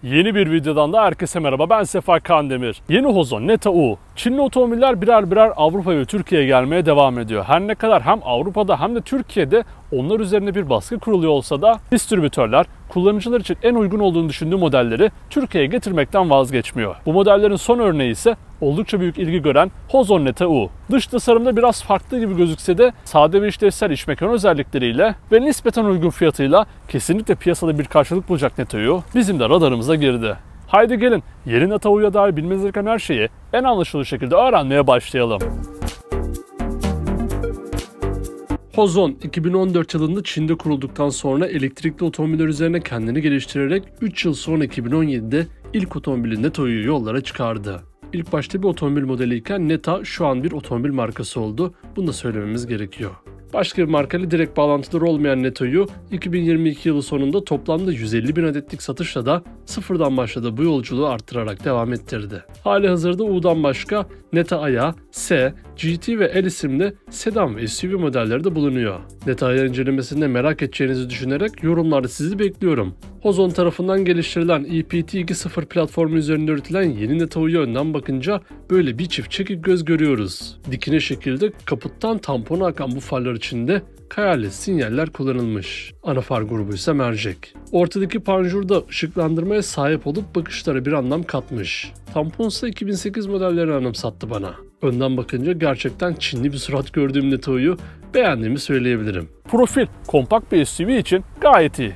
Yeni bir videodan da herkese merhaba, ben Sefa Kandemir. Yeni Hozon Neta U. Çinli otomobiller birer birer Avrupa ve Türkiye'ye gelmeye devam ediyor. Her ne kadar hem Avrupa'da hem de Türkiye'de onlar üzerine bir baskı kuruluyor olsa da distribütörler kullanıcılar için en uygun olduğunu düşündüğü modelleri Türkiye'ye getirmekten vazgeçmiyor. Bu modellerin son örneği ise oldukça büyük ilgi gören Hozon Neta U. Dış tasarımda biraz farklı gibi gözükse de sade ve işlevsel iç mekan özellikleriyle ve nispeten uygun fiyatıyla kesinlikle piyasada bir karşılık bulacak Neta U bizim de radarımıza girdi. Haydi gelin yeni Neta U'ya dair bilmeniz gereken her şeyi en anlaşılır şekilde öğrenmeye başlayalım. Hozon 2014 yılında Çin'de kurulduktan sonra elektrikli otomobiller üzerine kendini geliştirerek 3 yıl sonra 2017'de ilk otomobili Neta U'yu yollara çıkardı. İlk başta bir otomobil modeliyken Neta şu an bir otomobil markası oldu. Bunu da söylememiz gerekiyor. Başka bir markayla direkt bağlantıları olmayan Neta U, 2022 yılı sonunda toplamda 150.000 adetlik satışla da sıfırdan başladığı bu yolculuğu arttırarak devam ettirdi. Halihazırda U'dan başka Neta Aya, S, GT ve L isimli sedan ve SUV modelleri de bulunuyor. Neta Aya incelemesinde merak edeceğinizi düşünerek yorumlarda sizi bekliyorum. Hozon tarafından geliştirilen EPT 2.0 platformu üzerinde üretilen yeni Neta U'ya önden bakınca böyle bir çift çekik göz görüyoruz. Dikine şekilde kaputtan tampona akan bu farlar içinde kayarlı sinyaller kullanılmış. Ana far grubu ise mercek. Ortadaki panjur da ışıklandırmaya sahip olup bakışlara bir anlam katmış. Tamponsa 2008 modellerini anımsattı bana. Önden bakınca gerçekten Çinli bir surat gördüğüm Neta U'yu beğendiğimi söyleyebilirim. Profil kompakt bir SUV için gayet iyi.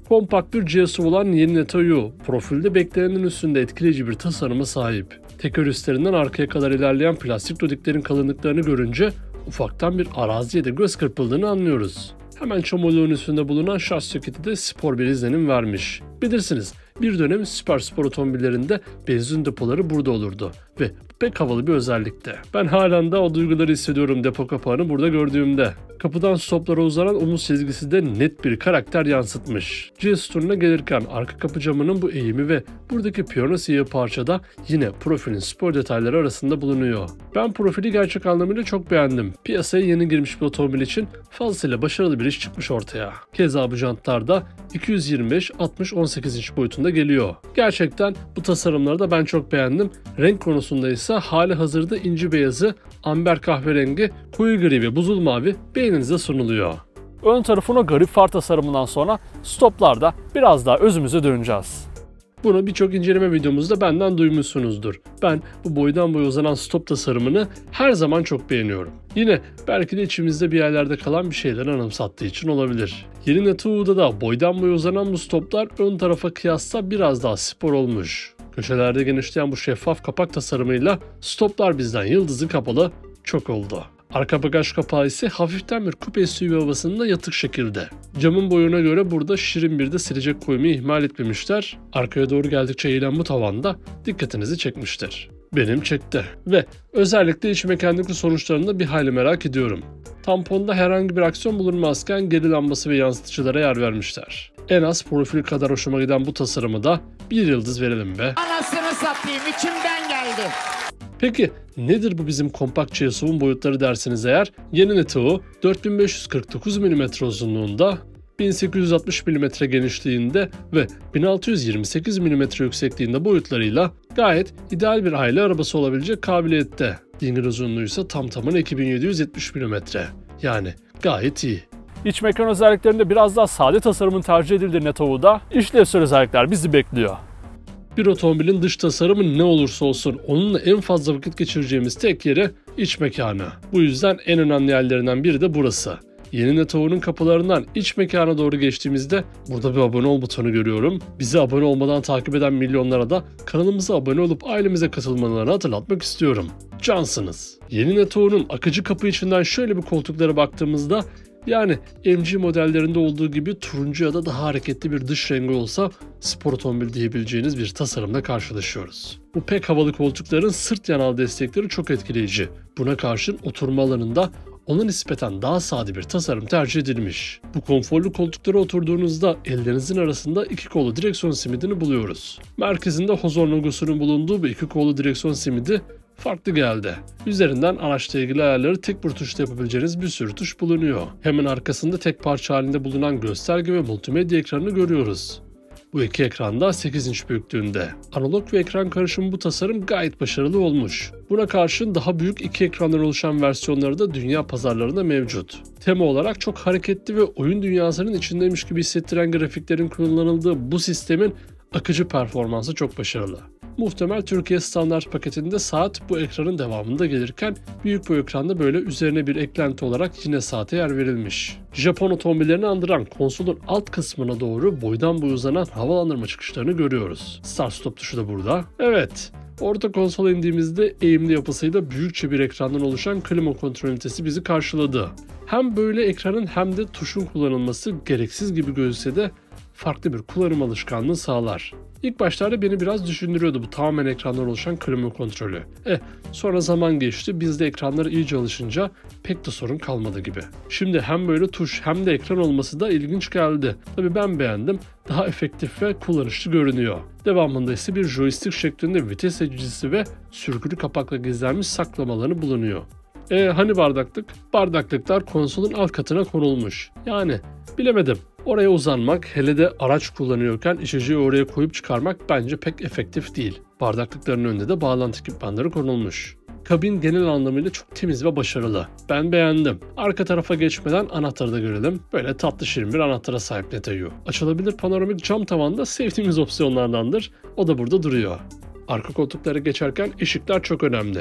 Kompakt bir GSUV olan yeni Neta U, profilde beklenenin üstünde etkileyici bir tasarıma sahip. Teker üstlerinden arkaya kadar ilerleyen plastik dodiklerin kalınlıklarını görünce ufaktan bir araziye de göz kırpıldığını anlıyoruz. Hemen çamurluğun üstünde bulunan şasi soketi de spor bir izlenim vermiş. Bilirsiniz, bir dönem süper spor otomobillerinde benzin depoları burada olurdu ve pek havalı bir özellikti. Ben halen de o duyguları hissediyorum depo kapağını burada gördüğümde. Kapıdan stoplara uzanan omuz çizgisi de net bir karakter yansıtmış. G-Stone'una gelirken arka kapı camının bu eğimi ve buradaki piyano siyahı parçada yine profilin spor detayları arasında bulunuyor. Ben profili gerçek anlamıyla çok beğendim. Piyasaya yeni girmiş bir otomobil için fazlasıyla başarılı bir iş çıkmış ortaya. Keza bu jantlar da 225-60-18 inç boyutunda geliyor. Gerçekten bu tasarımları da ben çok beğendim. Renk konusunda ise hali hazırda inci beyazı, amber kahverengi, koyu gri ve buzul mavi beğeninize sunuluyor. Ön tarafın o garip far tasarımından sonra stoplarda biraz daha özümüze döneceğiz. Bunu birçok inceleme videomuzda benden duymuşsunuzdur. Ben bu boydan boya uzanan stop tasarımını her zaman çok beğeniyorum. Yine belki de içimizde bir yerlerde kalan bir şeyleri anımsattığı için olabilir. Yeni Neta U'da da boydan boya uzanan bu stoplar ön tarafa kıyasla biraz daha spor olmuş. Köşelerde genişleyen bu şeffaf kapak tasarımıyla stoplar bizden yıldızı kapalı çok oldu. Arka bagaj kapağı ise hafiften bir kupe SUV havasında yatık şekilde. Camın boyuna göre burada şirin bir de silecek koymayı ihmal etmemişler. Arkaya doğru geldikçe eğilen bu tavanda dikkatinizi çekmiştir. Benim çekti. Ve özellikle iç mekanik sonuçlarını da bir hayli merak ediyorum. Tamponda herhangi bir aksiyon bulunmazken geri lambası ve yansıtıcılara yer vermişler. En az profil kadar hoşuma giden bu tasarımı da bir yıldız verelim be. Anasını satayım, içimden geldi. Peki nedir bu bizim kompakt GSUV'un boyutları dersiniz eğer? Yeni Neta U 4549 mm uzunluğunda, 1860 mm genişliğinde ve 1628 mm yüksekliğinde boyutlarıyla gayet ideal bir aile arabası olabilecek kabiliyette. Dingil uzunluğu ise tamına 2770 mm. Yani gayet iyi. İç mekan özelliklerinde biraz daha sade tasarımın tercih edildiği Neta U'da işlevsel özellikler bizi bekliyor. Bir otomobilin dış tasarımı ne olursa olsun onunla en fazla vakit geçireceğimiz tek yeri iç mekanı. Bu yüzden en önemli yerlerinden biri de burası. Yeni Neta U'nun kapılarından iç mekana doğru geçtiğimizde burada bir abone ol butonu görüyorum. Bizi abone olmadan takip eden milyonlara da kanalımıza abone olup ailemize katılmalarını hatırlatmak istiyorum. Cansınız. Yeni Neta U'nun akıcı kapı içinden şöyle bir koltuklara baktığımızda yani MG modellerinde olduğu gibi turuncu ya da daha hareketli bir dış rengi olsa spor otomobil diyebileceğiniz bir tasarımla karşılaşıyoruz. Bu pek havalı koltukların sırt yanal destekleri çok etkileyici. Buna karşın oturma alanında ona nispeten daha sade bir tasarım tercih edilmiş. Bu konforlu koltuklara oturduğunuzda ellerinizin arasında iki kollu direksiyon simidini buluyoruz. Merkezinde Hozon logosunun bulunduğu bu iki kollu direksiyon simidi farklı geldi. Üzerinden araçla ilgili ayarları tek bir tuşla yapabileceğiniz bir sürü tuş bulunuyor. Hemen arkasında tek parça halinde bulunan gösterge ve multimedya ekranını görüyoruz. Bu iki ekran da 8 inç büyüklüğünde. Analog ve ekran karışımı bu tasarım gayet başarılı olmuş. Buna karşın daha büyük iki ekrandan oluşan versiyonları da dünya pazarlarında mevcut. Tema olarak çok hareketli ve oyun dünyasının içindeymiş gibi hissettiren grafiklerin kullanıldığı bu sistemin akıcı performansı çok başarılı. Muhtemel Türkiye standart paketinde saat bu ekranın devamında gelirken büyük boy ekranda böyle üzerine bir eklenti olarak yine saate yer verilmiş. Japon otomobillerini andıran konsolun alt kısmına doğru boydan boya uzanan havalandırma çıkışlarını görüyoruz. Start stop tuşu da burada. Evet. Orta konsola indiğimizde eğimli yapısıyla büyükçe bir ekrandan oluşan klima kontrol ünitesi bizi karşıladı. Hem böyle ekranın hem de tuşun kullanılması gereksiz gibi gözükse de farklı bir kullanım alışkanlığı sağlar. İlk başlarda beni biraz düşündürüyordu bu tamamen ekrandan oluşan klima kontrolü. Sonra zaman geçti, biz de ekranlara iyice alışınca pek de sorun kalmadı gibi. Şimdi hem böyle tuş hem de ekran olması da ilginç geldi. Tabii ben beğendim, daha efektif ve kullanışlı görünüyor. Devamında ise bir joystick şeklinde vites seçicisi ve sürgülü kapakla gizlenmiş saklamaları bulunuyor. Hani bardaklık? Bardaklıklar konsolun alt katına konulmuş. Yani bilemedim. Oraya uzanmak, hele de araç kullanıyorken içeceği oraya koyup çıkarmak bence pek efektif değil. Bardaklıkların önünde de bağlantı ekipmanları konulmuş. Kabin genel anlamıyla çok temiz ve başarılı. Ben beğendim. Arka tarafa geçmeden anahtarı da görelim. Böyle tatlı şirin bir anahtara sahip Neteyu. Açılabilir panoramik cam tavan da sevdiğimiz opsiyonlardandır. O da burada duruyor. Arka koltuklara geçerken ışıklar çok önemli.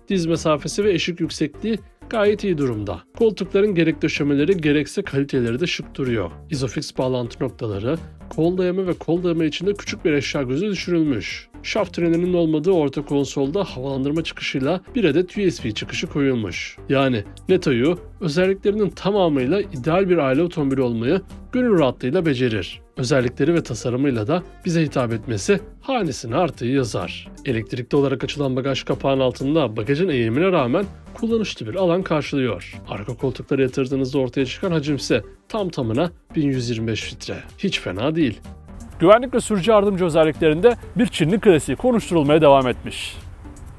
Diz mesafesi ve ışık yüksekliği gayet iyi durumda. Koltukların gerek döşemeleri gerekse kaliteleri de şık duruyor. Isofix bağlantı noktaları, kol dayama ve kol dayama içinde küçük bir eşya gözü düşürülmüş. Şaft trenerinin olmadığı orta konsolda havalandırma çıkışıyla bir adet USB çıkışı koyulmuş. Yani Neteyu özelliklerinin tamamıyla ideal bir aile otomobili olmayı gönül rahatlığıyla becerir. Özellikleri ve tasarımıyla da bize hitap etmesi hanesine artığı yazar. Elektrikli olarak açılan bagaj kapağının altında bagajın eğimine rağmen kullanışlı bir alan karşılıyor. Arka koltuklara yatırdığınızda ortaya çıkan hacimse tam tamına 1125 litre. Hiç fena değil. Güvenlik ve sürücü yardımcı özelliklerinde bir Çinli klasiği konuşturulmaya devam etmiş.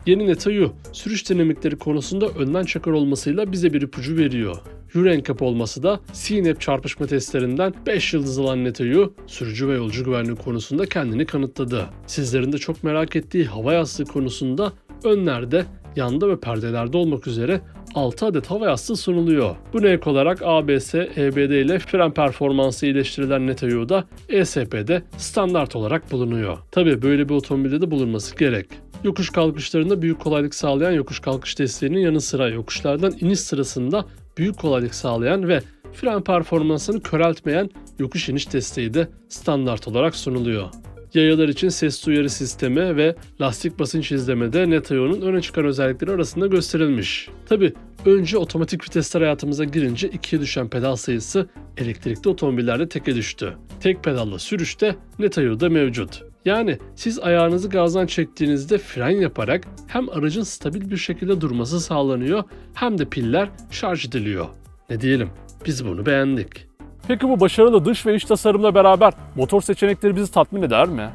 Yeni Neteyu, sürüş dinamikleri konusunda önden çakar olmasıyla bize bir ipucu veriyor. Euro NCAP olması da CNAP çarpışma testlerinden 5 yıldız alan Neteyu, sürücü ve yolcu güvenliği konusunda kendini kanıtladı. Sizlerin de çok merak ettiği hava yastığı konusunda önlerde, yanda ve perdelerde olmak üzere 6 adet hava yastığı sunuluyor. Buna ek olarak ABS, EBD ile fren performansı iyileştirilen Neteyu'da ESP'de standart olarak bulunuyor. Tabii böyle bir otomobilde de bulunması gerek. Yokuş kalkışlarında büyük kolaylık sağlayan yokuş kalkış desteğinin yanı sıra yokuşlardan iniş sırasında büyük kolaylık sağlayan ve fren performansını köreltmeyen yokuş iniş desteği de standart olarak sunuluyor. Yayalar için ses uyarı sistemi ve lastik basınç izleme de Neteyu'nun öne çıkan özellikleri arasında gösterilmiş. Tabi önce otomatik vitesler hayatımıza girince 2'ye düşen pedal sayısı elektrikli otomobillerde teke düştü. Tek pedalla sürüşte Neteyu'da mevcut. Yani siz ayağınızı gazdan çektiğinizde fren yaparak hem aracın stabil bir şekilde durması sağlanıyor hem de piller şarj ediliyor. Ne diyelim, biz bunu beğendik. Peki bu başarılı dış ve iç tasarımla beraber motor seçenekleri bizi tatmin eder mi?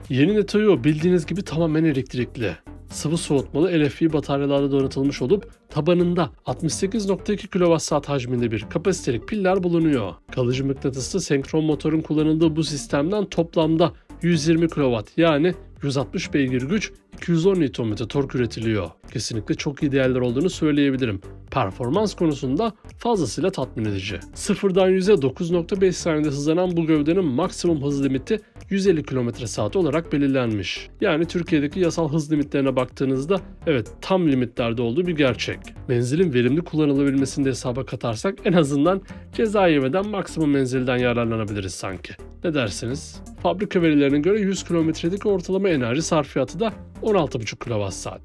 Yeni Neteyu bildiğiniz gibi tamamen elektrikli. Sıvı soğutmalı LFP bataryalarla donatılmış olup tabanında 68.2 kWh hacminde bir kapasitelik piller bulunuyor. Kalıcı mıknatıslı senkron motorun kullanıldığı bu sistemden toplamda 120 kW yani 160 beygir güç, 210 Nm tork üretiliyor. Kesinlikle çok iyi değerler olduğunu söyleyebilirim. Performans konusunda fazlasıyla tatmin edici. 0'dan 100'e 9.5 saniyede hızlanan bu gövdenin maksimum hız limiti 150 km/saat olarak belirlenmiş. Yani Türkiye'deki yasal hız limitlerine baktığınızda evet tam limitlerde olduğu bir gerçek. Menzilin verimli kullanılabilmesini de hesaba katarsak en azından ceza yemeden maksimum menzilden yararlanabiliriz sanki. Ne dersiniz? Fabrika verilerine göre 100 kilometredeki ortalama enerji sarfiyatı da 16,5 kWh.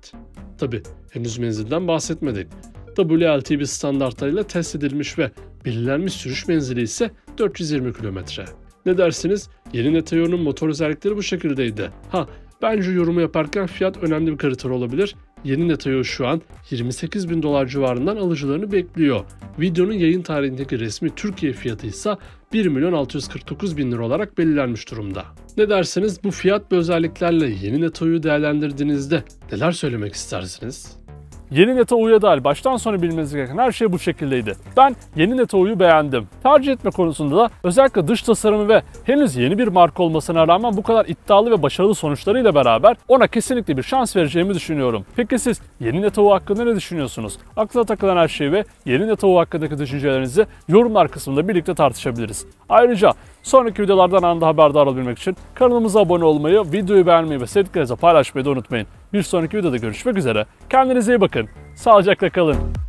Tabi henüz menzilden bahsetmedik. WLTP standartlarıyla test edilmiş ve belirlenmiş sürüş menzili ise 420 km. Ne dersiniz? Yeni Neteyu'nun motor özellikleri bu şekildeydi. Bence yorumu yaparken fiyat önemli bir kriter olabilir. Yeni Neteyu şu an $28.000 civarından alıcılarını bekliyor. Videonun yayın tarihindeki resmi Türkiye fiyatı ise 1.649.000 lira olarak belirlenmiş durumda. Ne dersiniz? Bu fiyat ve özelliklerle yeni Neteyu'yu değerlendirdiğinizde neler söylemek istersiniz? Yeni Neto'ya dair baştan sona bilmeniz gereken her şey bu şekildeydi. Ben yeni Neto'yu beğendim. Tercih etme konusunda da özellikle dış tasarımı ve henüz yeni bir marka olmasına rağmen bu kadar iddialı ve başarılı sonuçlarıyla beraber ona kesinlikle bir şans vereceğimi düşünüyorum. Peki siz yeni Neto hakkında ne düşünüyorsunuz? Aklına takılan her şeyi ve yeni Neto hakkındaki düşüncelerinizi yorumlar kısmında birlikte tartışabiliriz. Ayrıca sonraki videolardan anında haberdar olabilmek için kanalımıza abone olmayı, videoyu beğenmeyi ve sevdiklerinizle paylaşmayı da unutmayın. Bir sonraki videoda görüşmek üzere. Kendinize iyi bakın. Sağlıcakla kalın.